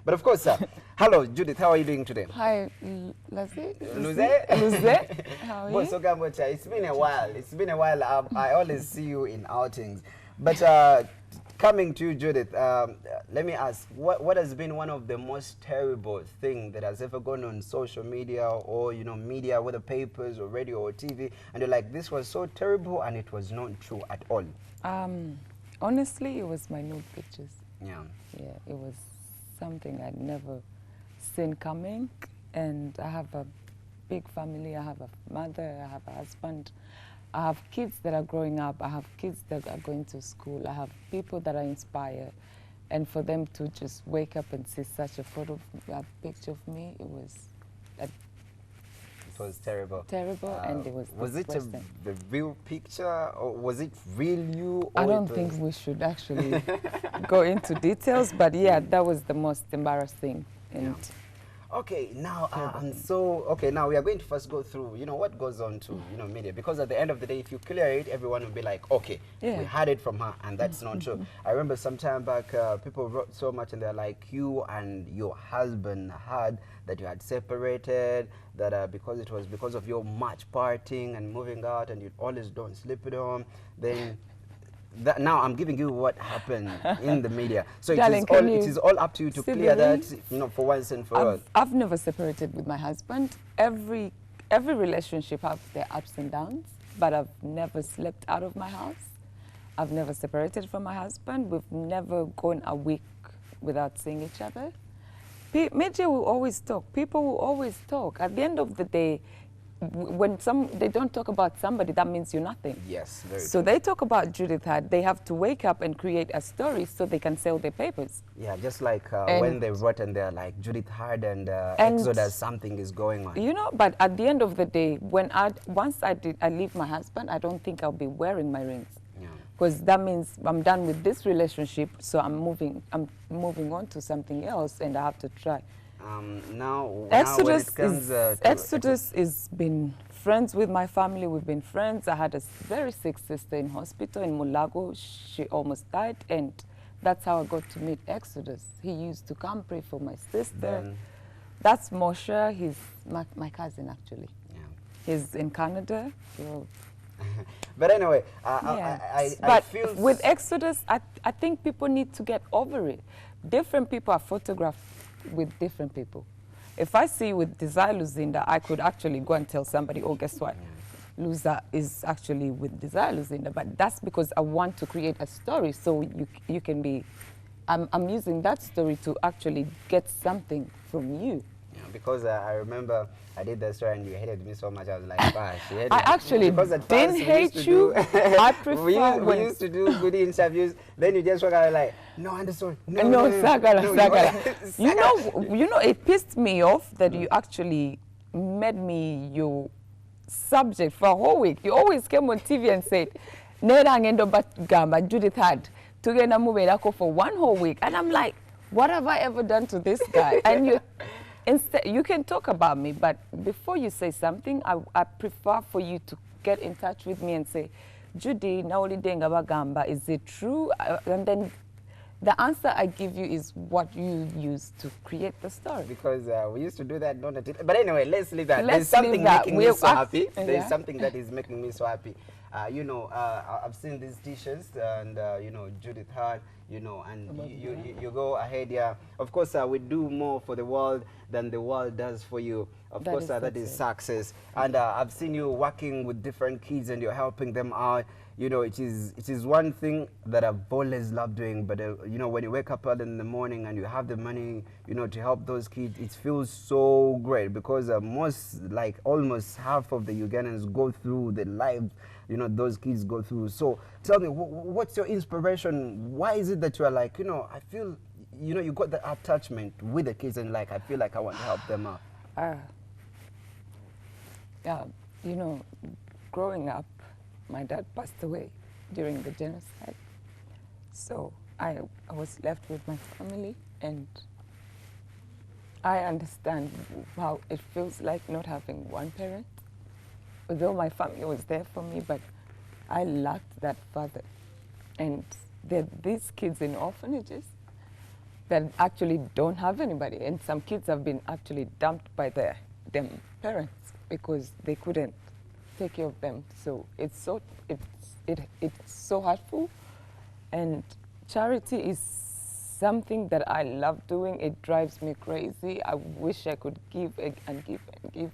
But of course, hello, Judith. How are you doing today? Hi, Luze. How are you? It's been a while. It's been a while. I always see you in outings. But coming to you, Judith, let me ask, what has been one of the most terrible thing that has ever gone on social media or, you know, media, whether papers or radio or TV, and you're like, this was so terrible and it was not true at all? Honestly, it was my nude pictures. Yeah. Yeah, it was something I'd never seen coming. And I have a big family. I have a mother, I have a husband. I have kids that are growing up. I have kids that are going to school. I have people that I inspire. And for them to just wake up and see such a picture of me, it was terrible. Terrible, and it was it the real picture, or was it real you? Or I don't think we should actually go into details, but yeah, that was the most embarrassing. And okay, now now we are going to first go through, you know, what goes on to, you know, media, because at the end of the day, if you clear it, everyone will be like, okay, we had it from her, and that's not true. I remember some time back, people wrote so much, and they're like, you and your husband had that you had separated, that because it was because of your much partying and moving out, and you always don't sleep at home. Then now I'm giving you what happened in the media. So Darling, it is all up to you to clear that, you know, for once and for all. I've never separated with my husband. Every relationship has their ups and downs, but I've never slept out of my house. I've never separated from my husband. We've never gone a week without seeing each other. Media will always talk. People will always talk. At the end of the day, when they don't talk about somebody, that means you're nothing. Yes, very So true. they talk about Judith Hart. They have to wake up and create a story so they can sell their papers. Yeah, just like when they wrote and they're like, Judith Hart and Exodus, something is going on. You know, but at the end of the day, once I leave my husband, I don't think I'll be wearing my rings. Because that means I'm done with this relationship, so I'm moving on to something else, and I have to try. Exodus is been friends with my family. We've been friends. I had a very sick sister in hospital in Mulago. She almost died, and that's how I got to meet Exodus. He used to come pray for my sister. That's Moshe. He's my cousin, actually. Yeah. He's in Canada. But anyway, I feel... with Exodus, I think people need to get over it. Different people are photographed with different people. If I see you with Desire Luzinda, I could actually go and tell somebody, oh, guess what? Luza is actually with Desire Luzinda. But that's because I want to create a story, so you can be... I'm using that story to actually get something from you. Because I remember I did that story and you hated me so much. I was like, she hated I actually didn't hate you. I prefer we used to do good interviews. Then you just walk out like, no, understood. No, Sagala. You know, it pissed me off that you actually made me your subject for a whole week. You always came on TV and said, Nera ngendo gamba Judith Hart tugenda mubeerako for one whole week. And I'm like, what have I ever done to this guy? And instead, you can talk about me, but before you say something, I prefer for you to get in touch with me and say, Judy, naoli denga bagamba, is it true? And then the answer I give you is what you use to create the story. Because we used to do that, but anyway, let's leave that. There's something making me so happy. There's something that is making me so happy. You know, I've seen these t-shirts and, you know, Judith Hart, you know, and you go ahead, yeah. Of course, we do more for the world than the world does for you. Of course, that is success. And I've seen you working with different kids and you're helping them out. You know, it is one thing that I've always loved doing, but, you know, when you wake up early in the morning and you have the money, you know, to help those kids, it feels so great because almost half of the Ugandans go through the lives, you know, those kids go through. So tell me, what's your inspiration? Why is it that you are like, you know, I feel, you know, you got the attachment with the kids and like, I feel like I want to help them out? Yeah, you know, growing up, my dad passed away during the genocide. So I was left with my family, and I understand how it feels like not having one parent. Although my family was there for me, but I lacked that father. And there are these kids in orphanages. that actually don't have anybody. And some kids have been actually dumped by their parents because they couldn't take care of them. So it's so hurtful. And charity is something that I love doing. It drives me crazy. I wish I could give and give and give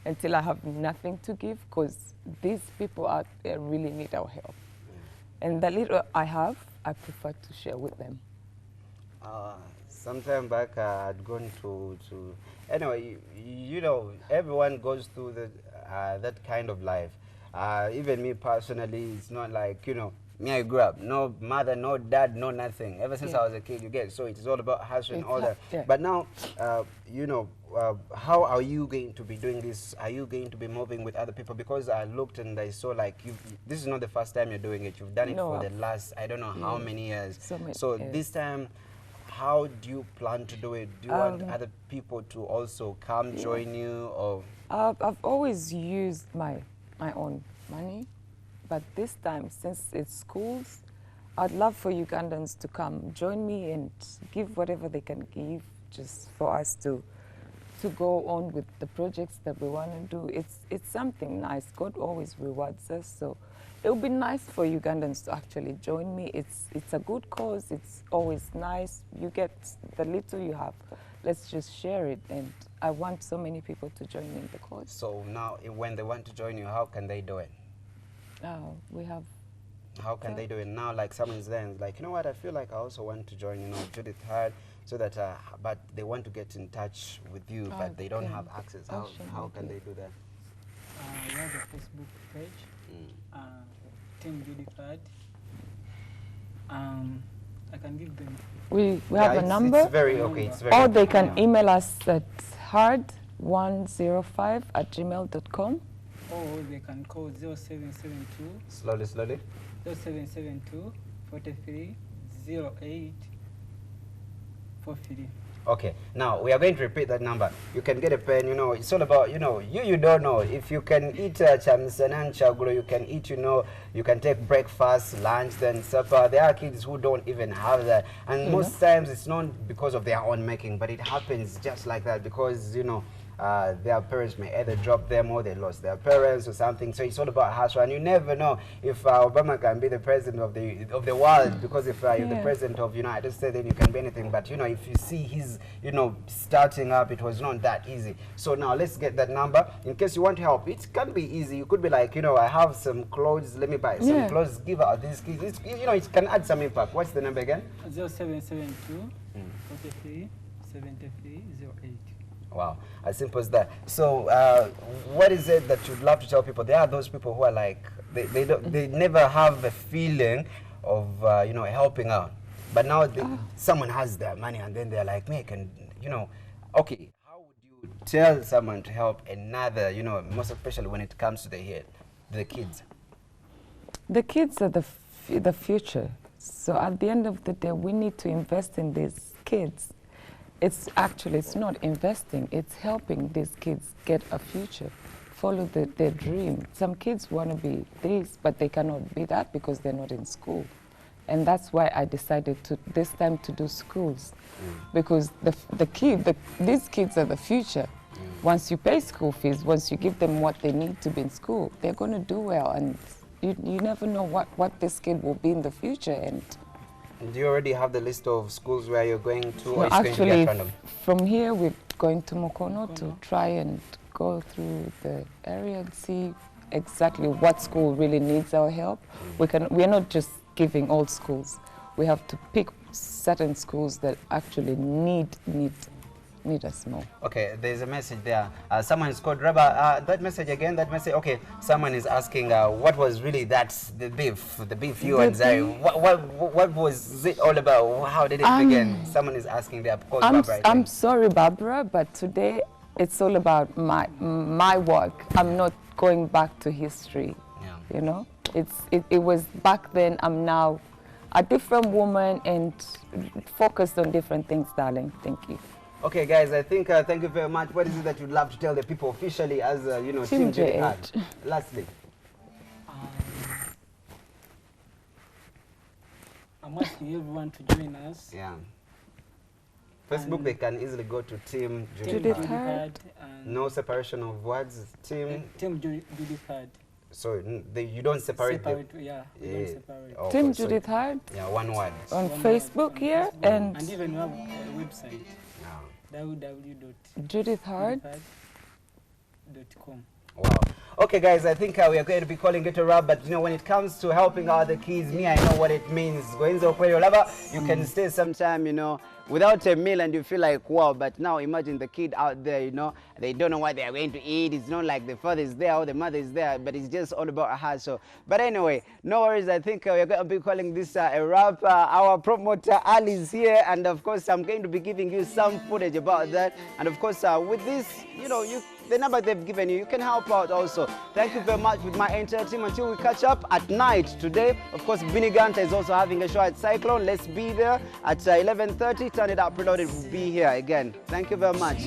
until I have nothing to give, because these people out there really need our help. And the little I have, I prefer to share with them. Sometime back, I'd gone to anyway, you know, everyone goes through that kind of life. Even me personally, it's not like, you know, me, I grew up, no mother, no dad, no nothing. Ever since I was a kid, you get, so it is all about hustling, all that. Yeah. But now, you know, how are you going to be doing this? Are you going to be moving with other people? Because I looked and I saw like, this is not the first time you're doing it. You've done it for the last, I don't know how many years. So this time, how do you plan to do it? Do you want other people to also come join you? Or I've always used my own money. But this time, since it's schools, I'd love for Ugandans to come join me and give whatever they can give, just for us to go on with the projects that we want to do. It's something nice. God always rewards us, so it would be nice for Ugandans to actually join me. It's a good cause. It's always nice. You get the little you have. Let's just share it, and I want so many people to join me in the cause. So now, when they want to join you, how can they do it? We have. How can they do it now? Like someone's there and like, you know what? I feel like I also want to join, you know, Judith Hard, so that, but they want to get in touch with you, but they don't have access. How can they do that? We have a Facebook page, Team Judith Hard. I can give them. We have a number. It's very okay. It's very. Or they can email us at hard105@gmail.com. Or they can call 0772. Slowly. 0772 43 08 43. Okay, now we are going to repeat that number. You can get a pen, you know, it's all about, you know, you don't know. If you can eat chamsanan chaguro, you can eat, you know, you can take breakfast, lunch, then supper. There are kids who don't even have that. And most times it's not because of their own making, but it happens just like that because, you know, their parents may either drop them or they lost their parents or something. So it's all about hustle, and you never know if Obama can be the president of the world, because if you're the president of United States, then you can be anything. But you know, if you see his, you know, starting up, it was not that easy. So now let's get that number in case you want help. It can be easy. You could be like, you know, I have some clothes. Let me buy some clothes. Give out these kids. You know, it can add some impact. What's the number again? 0772 43 73 08. Wow, as simple as that. So, what is it that you'd love to tell people? There are those people who are like, they never have a feeling of, you know, helping out. But now someone has their money and then they're like, me, can, you know, okay, how would you tell someone to help another, you know, most especially when it comes to the kids? The kids are the future. So at the end of the day, we need to invest in these kids. It's not investing, it's helping these kids get a future, follow their dream. Some kids want to be this, but they cannot be that because they're not in school. And that's why I decided this time to do schools, because these kids are the future. Once you pay school fees, once you give them what they need to be in school, they're going to do well, and you never know what this kid will be in the future. And do you already have the list of schools where you're going to? No, actually, from here we're going to Mukono to try and go through the area and see exactly what school really needs our help. We're not just giving all schools. We have to pick certain schools that actually need us more. Okay, there's a message there. Someone is called Reba. That message again, okay, someone is asking what was really the beef you and Zari. What was it all about? How did it begin? Someone is asking there. I'm sorry, Barbara, but today it's all about my work. I'm not going back to history. You know, it was back then. I'm now a different woman and focused on different things, darling. Thank you. Okay, guys, I think, thank you very much. What is it that you'd love to tell the people officially as, you know, Team Judith Hard? Lastly. I'm asking everyone to join us. Yeah. Facebook, they can easily go to Team Judith Hard. Hard. No separation of words. Team Judith Hard. So you don't separate them? Yeah, we don't separate. Oh, Team Judith Hard. Yeah, one word. On Facebook here, and even we have a website. Yeah. www.judithhard.com. Wow. Okay, guys, I think we are going to be calling it a wrap, but you know, when it comes to helping other kids, I know what it means. You can stay sometime, you know, without a meal and you feel like, wow, but now imagine the kid out there, you know, they don't know what they are going to eat. It's not like the father is there or the mother is there, but it's just all about a hustle. But anyway, no worries. I think we're going to be calling this a wrap. Our promoter, Ali, is here, and of course, I'm going to be giving you some footage about that. And of course, with this, you know, the number they've given you can help out also. Thank you very much with my entire team until we catch up at night today. Of course, Vinny Ganta is also having a show at Cyclone. Let's be there at 11:30. Turn it up, preloaded will be here again. Thank you very much.